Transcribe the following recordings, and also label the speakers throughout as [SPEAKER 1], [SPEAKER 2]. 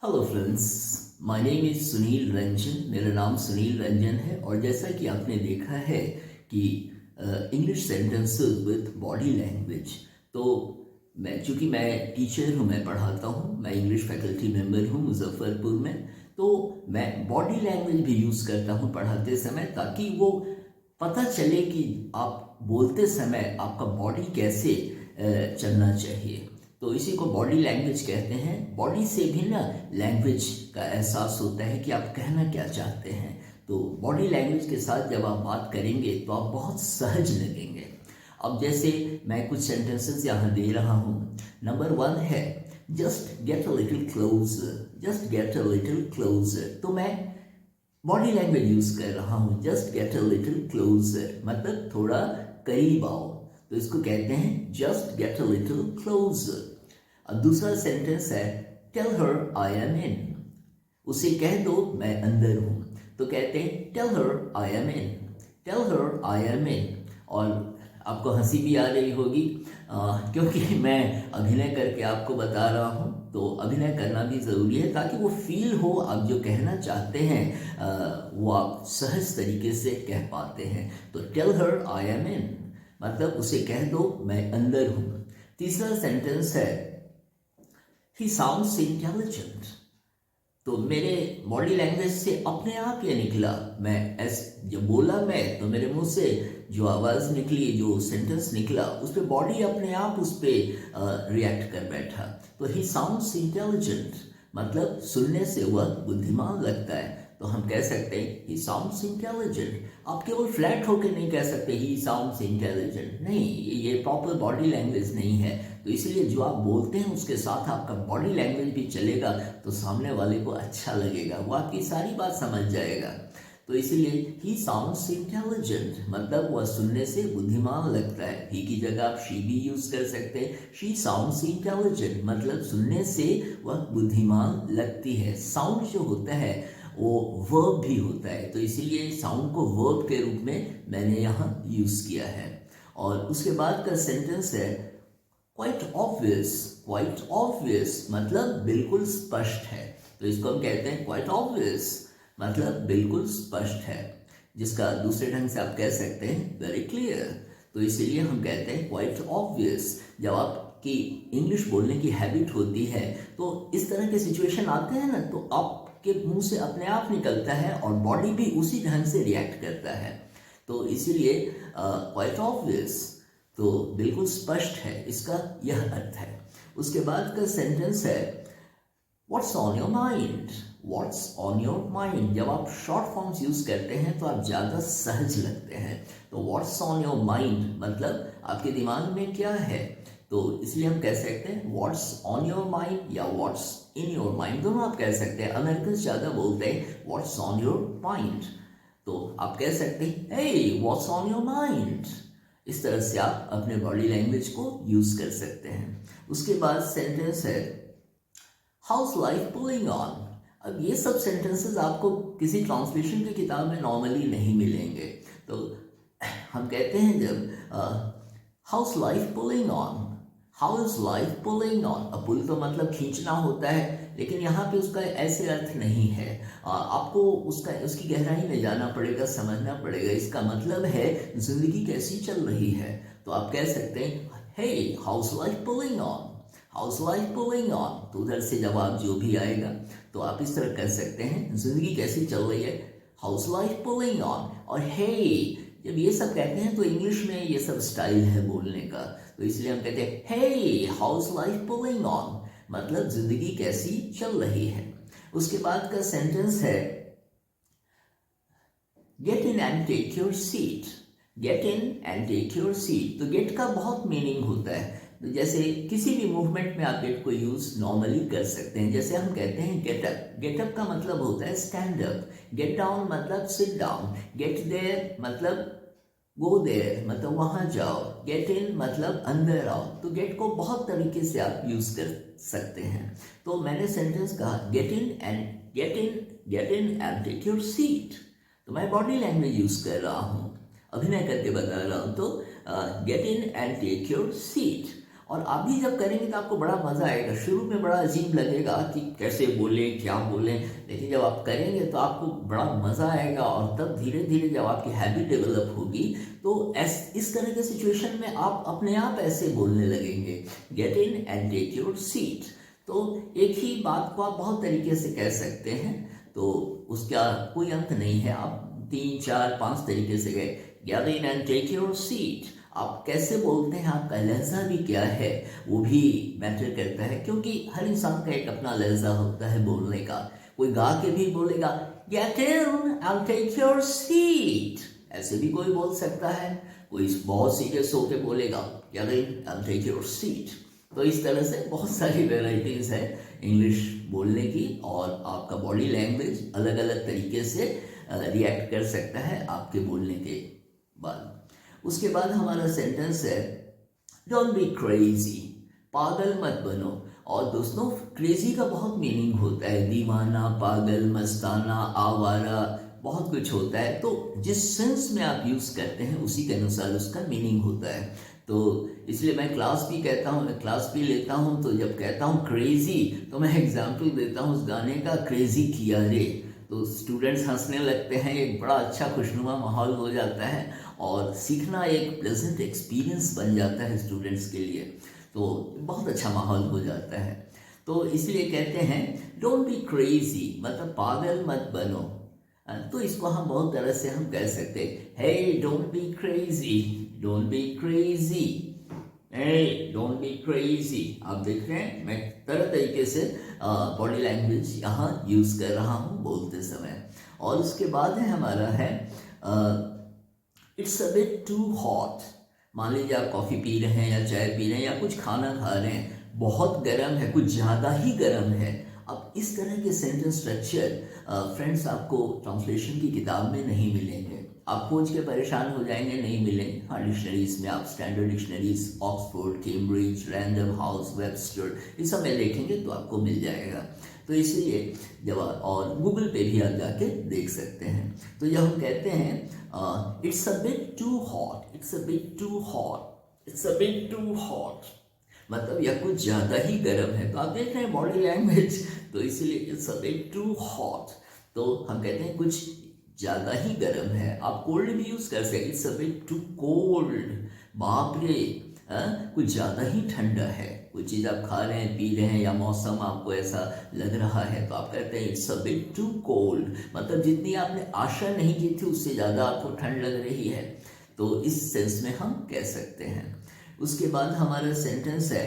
[SPEAKER 1] Hello friends, my name is Sunil Ranjan. मेरा नाम सुनील रंजन है और जैसा कि आपने देखा है कि English sentences with body language. तो चूँकि मैं टीचर हूँ, मैं पढ़ाता हूँ, मैं इंग्लिश फैकल्टी मेंबर हूँ मुजफ्फरपुर में। तो मैं बॉडी लैंग्वेज भी यूज़ करता हूँ पढ़ाते समय, ताकि वो पता चले कि आप बोलते समय आपका बॉडी कैसे चलना चाहिए। तो इसी को बॉडी लैंग्वेज कहते हैं। बॉडी से भी ना लैंग्वेज का एहसास होता है कि आप कहना क्या चाहते हैं। तो बॉडी लैंग्वेज के साथ जब आप बात करेंगे तो आप बहुत सहज लगेंगे। अब जैसे मैं कुछ सेंटेंसेस यहाँ दे रहा हूँ। नंबर 1 है just get a little closer, just get a little closer. तो मैं बॉडी लैंग्वेज यूज कर रहा हूँ। Just get a little closer मतलब थोड़ा करीब आओ, तो इसको कहते हैं just get a little closer. अब दूसरा सेंटेंस है टेल हर आई एम इन, उसे कह दो मैं अंदर हूं। तो कहते हैं tell her I am in, tell her I am in. और आपको हंसी भी आ रही होगी क्योंकि मैं अभिनय करके आपको बता रहा हूँ। तो अभिनय करना भी ज़रूरी है ताकि वो फील हो, आप जो कहना चाहते हैं वो आप सहज तरीके से कह पाते हैं। तो टेल हर आई एम इन मतलब उसे कह दो मैं अंदर हूँ। तीसरा सेंटेंस है ही साउंड्स इंटेलिजेंट। तो मेरे बॉडी लैंग्वेज से अपने आप ये निकला, मैं ऐसे जब बोला मैं तो मेरे मुंह से जो आवाज़ निकली, जो सेंटेंस निकला, उस पर बॉडी अपने आप उस पर रिएक्ट कर बैठा। तो ही साउंड्स इंटेलिजेंट मतलब सुनने से वह बुद्धिमान लगता है। तो हम कह सकते हैं ही साउंड्स इंटेलिजेंट। आप केवल फ्लैट होकर नहीं कह सकते ही साउंड्स इंटेलिजेंट, नहीं, ये प्रॉपर बॉडी लैंग्वेज नहीं है। तो इसलिए जो आप बोलते हैं उसके साथ आपका बॉडी लैंग्वेज भी चलेगा, तो सामने वाले को अच्छा लगेगा, वो आपकी सारी बात समझ जाएगा। तो इसलिए ही साउंड्स इंटेलिजेंट मतलब वह सुनने से बुद्धिमान लगता है। ही की जगह आप शी भी यूज कर सकते हैं। शी साउंड्स इंटेलिजेंट मतलब सुनने से वह बुद्धिमान लगती है। साउंड जो होता है वो वर्ब भी होता है, तो इसीलिए साउंड को वर्ब के रूप में मैंने यहाँ यूज किया है। और उसके बाद का सेंटेंस है क्वाइट ऑब्वियस। क्वाइट ऑब्वियस मतलब बिल्कुल स्पष्ट है। तो इसको हम कहते हैं क्वाइट ऑब्वियस मतलब बिल्कुल स्पष्ट है, जिसका दूसरे ढंग से आप कह सकते हैं वेरी क्लियर। तो इसीलिए हम कहते हैं क्वाइट ऑब्वियस। जब आपकी इंग्लिश बोलने की हैबिट होती है तो इस तरह के सिचुएशन आते हैं ना, तो आपके मुंह से अपने आप निकलता है और बॉडी भी उसी ढंग से रिएक्ट करता है। तो इसीलिए क्वाइट ऑब्वियस तो बिल्कुल स्पष्ट है, इसका यह अर्थ है। उसके बाद का सेंटेंस है what's on your mind. What's on your mind जब आप शॉर्ट फॉर्म्स यूज करते हैं तो आप ज़्यादा सहज लगते हैं। तो व्हाट्स ऑन योर माइंड मतलब आपके दिमाग में क्या है। तो इसलिए हम कह सकते हैं व्हाट्स ऑन योर माइंड या व्हाट्स इन योर माइंड, दोनों आप कह सकते हैं। अमेरिकन ज़्यादा बोलते हैं व्हाट्स ऑन योर माइंड, तो आप कह सकते हैं hey what's on your mind. इस तरह से आप अपने बॉडी लैंग्वेज को यूज कर सकते हैं। उसके बाद सेंटेंस है हाउस लाइफ पुलिंग ऑन। अब ये सब सेंटेंसेस आपको किसी ट्रांसलेशन की किताब में नॉर्मली नहीं मिलेंगे। तो हम कहते हैं जब house life pulling on, house life pulling on. अब पुल तो मतलब खींचना होता है, लेकिन यहाँ पे उसका ऐसे अर्थ नहीं है। आपको उसकी गहराई में जाना पड़ेगा, समझना पड़ेगा। इसका मतलब है जिंदगी कैसी चल रही है। तो आप कह सकते हैं hey house life pulling on, house life pulling on. तो उधर से जवाब जो भी आएगा तो आप इस तरह कर सकते हैं जिंदगी कैसी चल रही है, हाउस लाइफ पुलिंग ऑन। और हे जब ये सब कहते हैं तो इंग्लिश में ये सब स्टाइल है बोलने का, तो इसलिए हम कहते हैं hey house life pulling on मतलब जिंदगी कैसी चल रही है। उसके बाद का सेंटेंस है get in and take your seat. Get in and take your seat. तो गेट का बहुत मीनिंग होता है। तो जैसे किसी भी मूवमेंट में आप गेट को यूज नॉर्मली कर सकते हैं। जैसे हम कहते हैं गेट अप। गेट अप का मतलब होता है स्टैंड अप। गेट डाउन मतलब सिट डाउन। गेट देयर मतलब गो देयर मतलब वहां जाओ। गेट इन मतलब अंदर आओ। तो गेट को बहुत तरीके से आप यूज कर सकते हैं। तो मैंने सेंटेंस कहा get in and take your seat. तो मैं बॉडी लैंग्वेज यूज कर रहा हूँ, अभिनय करके बता रहा हूँ। तो get in and take your seat. और आप भी जब करेंगे तो आपको बड़ा मज़ा आएगा। शुरू में बड़ा अजीब लगेगा कि कैसे बोलें, क्या बोलें, लेकिन जब आप करेंगे तो आपको बड़ा मज़ा आएगा। और तब धीरे धीरे जब आपकी हैबिट डेवलप होगी तो इस तरह के सिचुएशन में आप अपने आप ऐसे बोलने लगेंगे, get in and take your seat. तो एक ही बात को आप बहुत तरीके से कह सकते हैं, तो उसका कोई अंत नहीं है। आप 3, 4, 5 तरीके से गए, get in and take your seat. आप कैसे बोलते हैं, आपका लहजा भी क्या है, वो भी मैटर करता है, क्योंकि हर इंसान का एक अपना लहजा होता है बोलने का। कोई गा के भी बोलेगा get in and take your seat, ऐसे भी कोई बोल सकता है। कोई बहुत सीरियस होकर बोलेगा get in and take your seat. तो इस तरह से बहुत सारी वेराइटीज़ है इंग्लिश बोलने की, और आपका बॉडी लैंग्वेज अलग अलग तरीके से रिएक्ट कर सकता है आपके बोलने के बाद। उसके बाद हमारा सेंटेंस है डोंट बी क्रेजी, पागल मत बनो। और दोस्तों, क्रेजी का बहुत मीनिंग होता है, दीवाना, पागल, मस्ताना, आवारा, बहुत कुछ होता है। तो जिस सेंस में आप यूज़ करते हैं उसी के अनुसार उसका मीनिंग होता है। तो इसलिए मैं क्लास भी कहता हूँ, मैं क्लास भी लेता हूँ, तो जब कहता हूँ क्रेजी तो मैं एग्जाम्पल देता हूँ उस गाने का, क्रेजी किया रे। तो स्टूडेंट्स हंसने लगते हैं, एक बड़ा अच्छा खुशनुमा माहौल हो जाता है और सीखना एक प्लेजेंट एक्सपीरियंस बन जाता है स्टूडेंट्स के लिए। तो बहुत अच्छा माहौल हो जाता है। तो इसलिए कहते हैं डोंट बी क्रेजी, मतलब पागल मत बनो। तो इसको हम बहुत तरह से हम कह सकते हैं, hey don't be crazy, don't be crazy, hey don't be crazy. आप देख रहे हैं मैं तरह तरीके से बॉडी लैंग्वेज यहाँ यूज कर रहा हूँ बोलते समय। और उसके बाद है हमारा है it's a bit too hot. मान लीजिए आप कॉफ़ी पी रहे हैं या चाय पी रहे हैं या कुछ खाना खा रहे हैं, बहुत गर्म है, कुछ ज़्यादा ही गर्म है। अब इस तरह के सेंटेंस स्ट्रक्चर फ्रेंड्स आपको ट्रांसलेशन की किताब में नहीं मिलेंगे। आप खोज के परेशान हो जाएंगे, नहीं मिलेंगे। हाँ, डिक्शनरीज में आप standard dictionaries, Oxford, Cambridge, random house, Webster, इस सब में देखेंगे तो आपको मिल जाएगा। तो इसलिए जब और गूगल पे भी आप जाके देख सकते हैं। तो जब हम कहते हैं it's a bit too hot, it's a bit too hot, it's a bit too hot, मतलब यह कुछ ज़्यादा ही गर्म है। तो आप देख रहे हैं बॉडी लैंग्वेज, तो इसीलिए it's a bit too hot, तो हम कहते हैं कुछ ज़्यादा ही गर्म है। आप कोल्ड भी यूज़ कर सकते, it's a bit too cold, बाप रे, कुछ ज़्यादा ही ठंडा है। कोई चीज़ आप खा रहे हैं, पी रहे हैं, या मौसम आपको ऐसा लग रहा है, तो आप कहते हैं it's a bit too cold, मतलब जितनी आपने आशा नहीं की थी उससे ज़्यादा आपको ठंड लग रही है। तो इस सेंस में हम कह सकते हैं। उसके बाद हमारा सेंटेंस है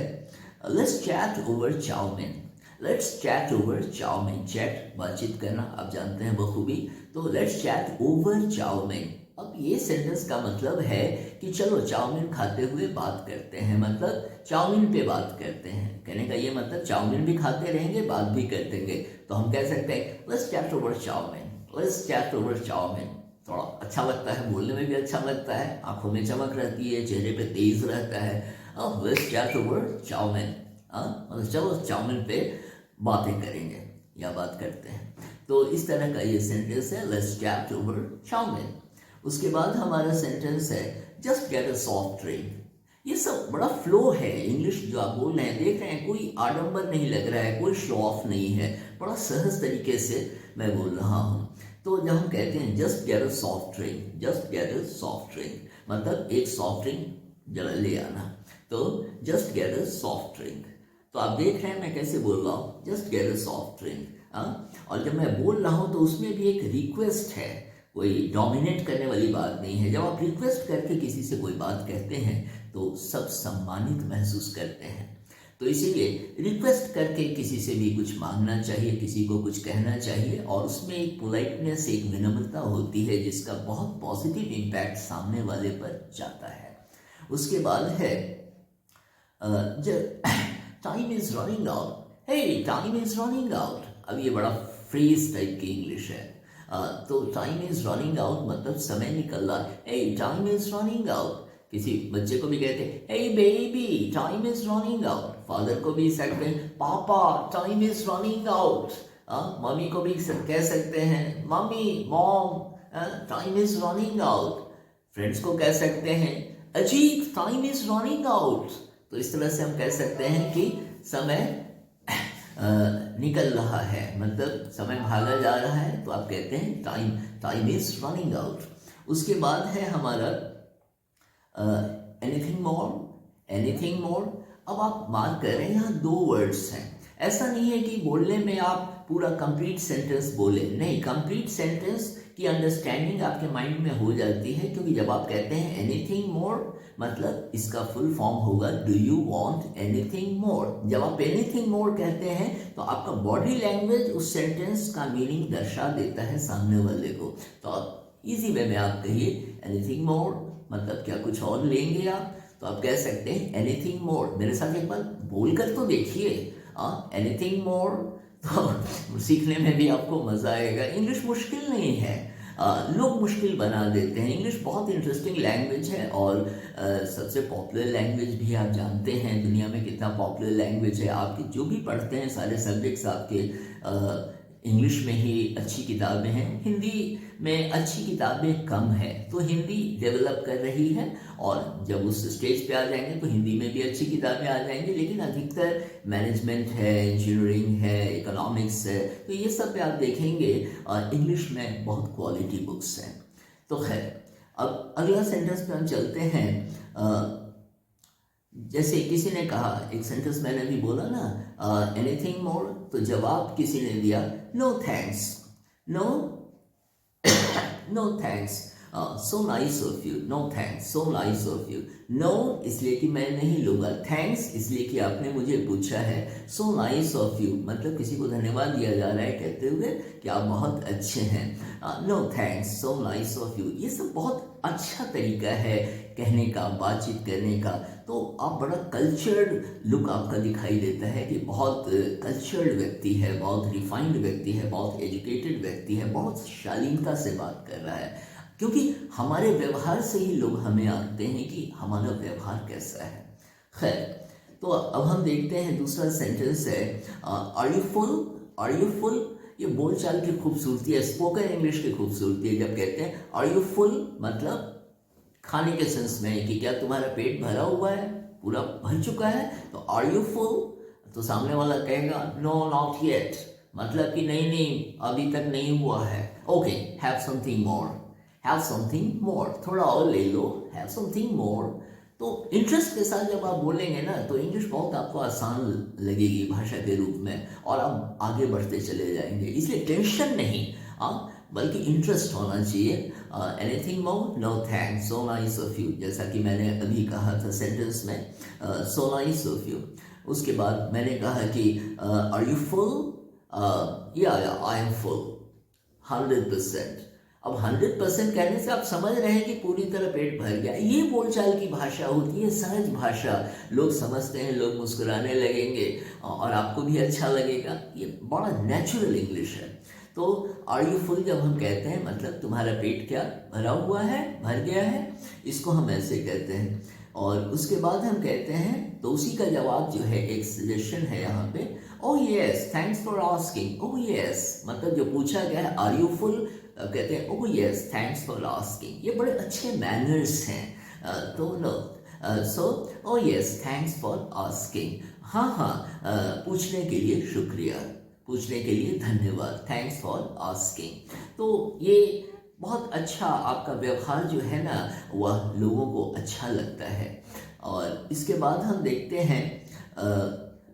[SPEAKER 1] let's chat over chow mein. Let's chat over chow mein, chat बातचीत करना आप जानते हैं बखूबी। तो लेट्स चैट ओवर चाउमीन। अब ये सेंटेंस का मतलब है कि चलो चाउमीन खाते हुए बात करते हैं, मतलब चाउमीन पे बात करते हैं। कहने का ये मतलब चाउमीन भी खाते रहेंगे, बात भी करते रहेंगे। तो हम कह सकते हैं let's chat over chow mein, let's chat over chow mein. थोड़ा अच्छा लगता है, बोलने में भी अच्छा लगता है, आंखों में चमक रहती है, चेहरे पे तेज रहता है। लेट्स चैट ओवर चाउमीन, मतलब चलो चाउमीन पे बातें करेंगे या बात करते हैं। तो इस तरह का ये सेंटेंस है लेट्स चैट ओवर चाउमीन। उसके बाद हमारा सेंटेंस है just get a soft drink. ये सब बड़ा फ्लो है इंग्लिश जो आप बोल रहे हैं, देख रहे हैं कोई आडंबर नहीं लग रहा है, कोई शो ऑफ नहीं है, बड़ा सहज तरीके से मैं बोल रहा हूँ। तो जब हम कहते हैं just get a soft drink, just get a soft drink, मतलब एक सॉफ्ट ड्रिंक जरा ले आना। तो just get a soft drink, तो आप देख रहे हैं मैं कैसे बोल रहा हूँ, just get a soft drink. और जब मैं बोल रहा हूँ तो उसमें भी एक रिक्वेस्ट है, कोई डोमिनेट करने वाली बात नहीं है। जब आप रिक्वेस्ट करके किसी से कोई बात कहते हैं तो सब सम्मानित महसूस करते हैं। तो इसीलिए रिक्वेस्ट करके किसी से भी कुछ मांगना चाहिए, किसी को कुछ कहना चाहिए, और उसमें एक पोलाइटनेस, एक विनम्रता होती है जिसका बहुत पॉजिटिव इम्पैक्ट सामने वाले पर जाता है। उसके बाद है time is running out, hey time is running out. अब ये बड़ा फ्रेज टाइप की इंग्लिश है। तो टाइम इज रनिंग आउट मतलब समय निकल रहा है, hey time is running out. किसी बच्चे को भी कहते हैं hey baby time is running out. Father को भी सकते हैं पापा टाइम इज रनिंग आउट। मम्मी को भी कह सकते हैं मम्मी, mom, time is running out. Friends को कह सकते हैं Ajit time is running out. तो इस तरह से हम कह सकते हैं कि समय निकल रहा है, मतलब समय भागा जा रहा है, तो आप कहते हैं टाइम इज रनिंग आउट। उसके बाद है हमारा एनीथिंग मोर। अब आप मार्क कर रहे हैं यहाँ 2 वर्ड्स हैं। ऐसा नहीं है कि बोलने में आप पूरा कंप्लीट सेंटेंस बोले, नहीं, कंप्लीट सेंटेंस की अंडरस्टैंडिंग आपके माइंड में हो जाती है, क्योंकि जब आप कहते हैं एनीथिंग मोर मतलब इसका फुल फॉर्म होगा do you want anything more. जब आप एनीथिंग मोर कहते हैं तो आपका बॉडी लैंग्वेज उस सेंटेंस का मीनिंग दर्शा देता है सामने वाले को। तो आप इजी वे में आप कहिए एनीथिंग मोर, मतलब क्या कुछ और लेंगे आप, तो आप कह सकते हैं एनीथिंग मोर। मेरे साथ एक बार बोल कर तो देखिए, एनीथिंग मोर, तो सीखने में भी आपको मजा आएगा। इंग्लिश मुश्किल नहीं है, लोग मुश्किल बना देते हैं। इंग्लिश बहुत इंटरेस्टिंग लैंग्वेज है और सबसे पॉपुलर लैंग्वेज भी आप जानते हैं दुनिया में कितना पॉपुलर लैंग्वेज है। आपके जो भी पढ़ते हैं सारे सब्जेक्ट्स आपके इंग्लिश में ही अच्छी किताबें हैं, हिंदी में अच्छी किताबें कम है, तो हिंदी डेवलप कर रही है और जब उस स्टेज पे आ जाएंगे तो हिंदी में भी अच्छी किताबें आ जाएंगी। लेकिन अधिकतर मैनेजमेंट है, इंजीनियरिंग है, इकोनॉमिक्स है, तो ये सब पे आप देखेंगे इंग्लिश में बहुत क्वालिटी बुक्स हैं। तो खैर, अब अगला सेंटेंस पे हम चलते हैं। जैसे किसी ने कहा, एक सेंटेंस मैंने भी बोला ना एनीथिंग मोर, तो जवाब किसी ने दिया no thanks, no thanks, so nice of you, no thanks, so nice of you. No इसलिए कि मैं नहीं लूंगा, थैंक्स इसलिए कि आपने मुझे पूछा है, सो नाइस ऑफ यू मतलब किसी को धन्यवाद दिया जा रहा है कहते हुए कि आप बहुत अच्छे हैं। No thanks, so nice of you, ये सब बहुत अच्छा तरीका है कहने का, बातचीत करने का। तो आप बड़ा कल्चर्ड लुक आपका दिखाई देता है कि बहुत कल्चर्ड व्यक्ति है, बहुत रिफाइंड व्यक्ति है, बहुत एजुकेटेड व्यक्ति है, बहुत शालीनता से बात कर रहा है, क्योंकि हमारे व्यवहार से ही लोग हमें आंकते हैं कि हमारा व्यवहार कैसा है। खैर, तो अब हम देखते हैं दूसरा सेंटेंस है are you full, are you full. ये बोलचाल की खूबसूरती है, स्पोकन इंग्लिश की खूबसूरती है। जब कहते हैं आर यू फुल मतलब खाने के सेंस में कि क्या तुम्हारा पेट भरा हुआ है, पूरा भर चुका है, तो आर यू फुल, तो सामने वाला कहेगा नो नॉट येट, मतलब कि नहीं नहीं अभी तक नहीं हुआ है। Okay, have something more, have something more, थोड़ा और ले लो, हैव समथिंग मोर। तो इंटरेस्ट के साथ जब आप बोलेंगे ना तो इंग्लिश बहुत आपको आसान लगेगी भाषा के रूप में और आप आगे बढ़ते चले जाएंगे। इसलिए टेंशन नहीं, बल्कि इंटरेस्ट होना चाहिए। Anything more, no thanks, so nice of you, जैसा कि मैंने अभी कहा था सेंटेंस में, सो नाइस ऑफ यू। उसके बाद मैंने कहा कि आर यू फुल, या आई एम फुल 100%। अब 100% कहने से आप समझ रहे हैं कि पूरी तरह पेट भर गया। ये बोलचाल की भाषा होती है, सहज भाषा, लोग समझते हैं, लोग मुस्कुराने लगेंगे और आपको भी अच्छा लगेगा। ये बड़ा नेचुरल इंग्लिश है। तो आर यू फुल जब हम कहते हैं मतलब तुम्हारा पेट क्या भरा हुआ है, भर गया है, इसको हम ऐसे कहते हैं। और उसके बाद हम कहते हैं, तो उसी का जवाब जो है, एक सजेशन है यहाँ पे, ओह yes thanks for asking. Oh yes मतलब जो पूछा गया है आर यू फुल, कहते हैं oh yes thanks for asking. ये बड़े अच्छे मैनर्स हैं। तो no, so oh yes thanks for asking, हाँ, पूछने के लिए शुक्रिया, पूछने के लिए धन्यवाद, थैंक्स फॉर आस्किंग। तो ये बहुत अच्छा आपका व्यवहार जो है ना वह लोगों को अच्छा लगता है। और इसके बाद हम देखते हैं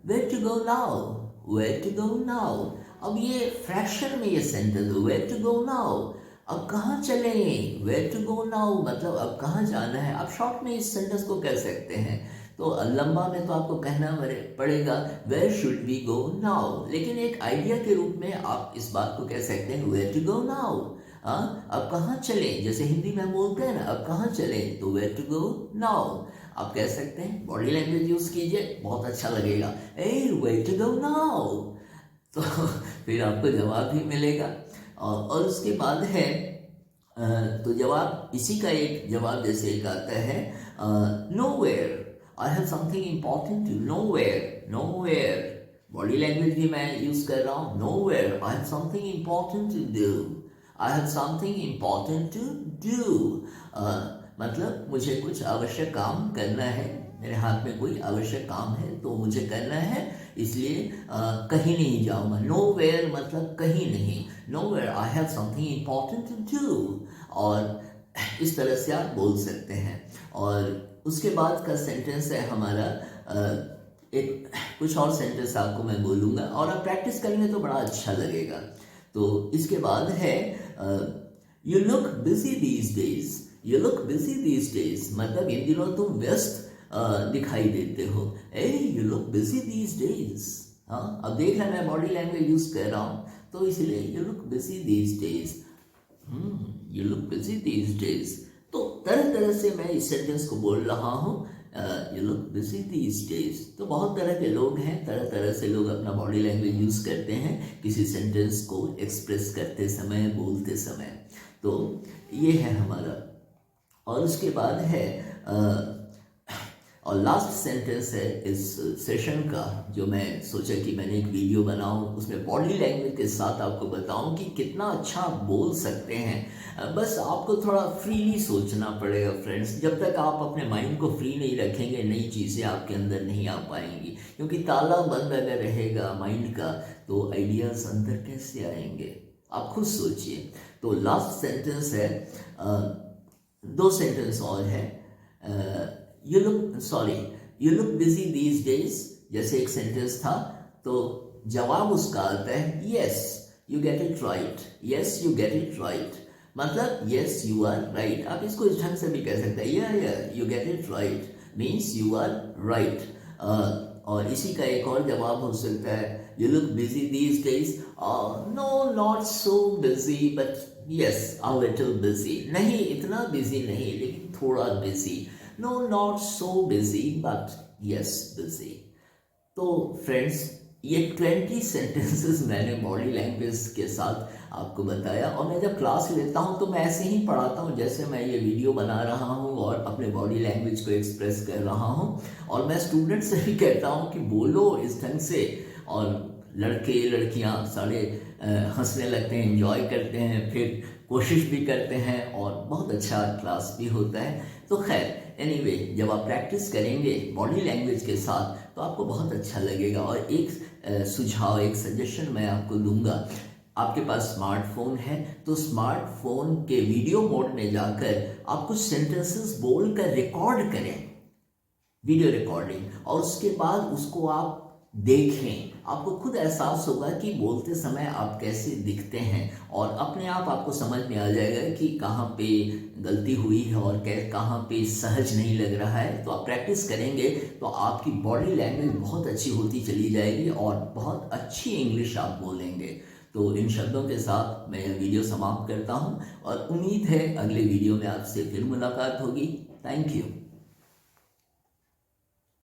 [SPEAKER 1] where to go now, where to go now. अब ये फ्रैक्शन में ये sentence, where to go now, अब कहाँ चलें, वेयर टू गो नाउ मतलब अब कहाँ जाना है। आप शॉर्ट में इस सेंटेंस को कह सकते हैं, तो लंबा में तो आपको कहना पड़ेगा where should we go now, लेकिन एक आइडिया के रूप में आप इस बात को कह सकते हैं वेयर टू गो नाउ। अब कहाँ चलें, जैसे हिंदी में बोलते हैं ना अब कहाँ चलें, तो वेयर टू गो नाउ आप कह सकते हैं। बॉडी लैंग्वेज यूज कीजिए, बहुत अच्छा लगेगा, ए वेयर टू गो नाउ, तो फिर आपको जवाब भी मिलेगा। और उसके बाद है तो जवाब, इसी का एक जवाब जैसे एक आता है nowhere, I have something important to, nowhere body language भी मैं यूज कर रहा हूँ, nowhere I have something important to do, I have something important to do, मतलब मुझे कुछ आवश्यक काम करना है, मेरे हाथ में कोई आवश्यक काम है तो मुझे करना है, इसलिए कहीं नहीं जाऊंगा। नो वेयर मतलब कहीं नहीं, nowhere I have something important to do, और इस तरह से आप बोल सकते हैं। और उसके बाद का सेंटेंस है हमारा एक कुछ और सेंटेंस आपको मैं बोलूँगा और आप प्रैक्टिस करेंगे तो बड़ा अच्छा लगेगा। तो इसके बाद है you look busy these days, you look busy these days मतलब इन दिनों तुम व्यस्त दिखाई देते हो। ए you look busy these days, हाँ अब देख रहे मैं बॉडी लैंग्वेज यूज कर रहा हूँ तो इसलिए you look busy these days, you look busy these days. तो तरह तरह से मैं इस सेंटेंस को बोल रहा हूँ, you look busy these days. तो बहुत तरह के लोग हैं, तरह तरह से लोग अपना बॉडी लैंग्वेज यूज करते हैं किसी सेंटेंस को एक्सप्रेस करते समय, बोलते समय। तो ये है हमारा। और उसके बाद है और लास्ट सेंटेंस है इस सेशन का, जो मैं सोचा कि मैंने एक वीडियो बनाऊं, उसमें बॉडी लैंग्वेज के साथ आपको बताऊं कि कितना अच्छा आप बोल सकते हैं। बस आपको थोड़ा फ्रीली सोचना पड़ेगा फ्रेंड्स। जब तक आप अपने माइंड को फ्री नहीं रखेंगे नई चीज़ें आपके अंदर नहीं आ पाएंगी, क्योंकि ताला बंद अगर रहेगा माइंड का तो आइडियाज़ अंदर कैसे आएंगे, आप खुद सोचिए। तो लास्ट सेंटेंस है, दो सेंटेंस और है। You look busy these days जैसे एक सेंटेंस था, तो जवाब उसका आता है yes you get it right, yes you get it right मतलब यस यू आर राइट। आप इसको इस ढंग से भी कह सकते हैं, या you get it right means you are right. और इसी का एक और जवाब हो सकता है, you look busy these days, no not so busy but yes a little busy, नहीं इतना बिजी नहीं लेकिन थोड़ा busy. No, not so busy, but yes, busy. तो फ्रेंड्स ये 20 सेंटेंसेस मैंने बॉडी लैंग्वेज के साथ आपको बताया, और मैं जब क्लास लेता हूँ तो मैं ऐसे ही पढ़ाता हूँ जैसे मैं ये वीडियो बना रहा हूँ और अपने बॉडी लैंग्वेज को एक्सप्रेस कर रहा हूँ। और मैं स्टूडेंट से भी कहता हूँ कि बोलो इस ढंग से, और लड़के लड़कियाँ सारे हंसने लगते हैं, एंजॉय करते हैं, फिर कोशिश भी करते हैं और बहुत अच्छा क्लास भी होता है। तो खैर एनीवे, जब आप प्रैक्टिस करेंगे बॉडी लैंग्वेज के साथ तो आपको बहुत अच्छा लगेगा। और एक सुझाव, एक सजेशन मैं आपको दूंगा, आपके पास स्मार्टफोन है तो स्मार्टफोन के वीडियो मोड में जाकर आप कुछ सेंटेंसेस बोलकर रिकॉर्ड करें, वीडियो रिकॉर्डिंग, और उसके बाद उसको आप देखें। आपको खुद एहसास होगा कि बोलते समय आप कैसे दिखते हैं, और अपने आप आपको समझ में आ जाएगा कि कहाँ पे गलती हुई है और कहाँ पे सहज नहीं लग रहा है। तो आप प्रैक्टिस करेंगे तो आपकी बॉडी लैंग्वेज बहुत अच्छी होती चली जाएगी और बहुत अच्छी इंग्लिश आप बोलेंगे। तो इन शब्दों के साथ मैं यह वीडियो समाप्त करता हूँ और उम्मीद है अगले वीडियो में आपसे फिर मुलाकात होगी। Thank you.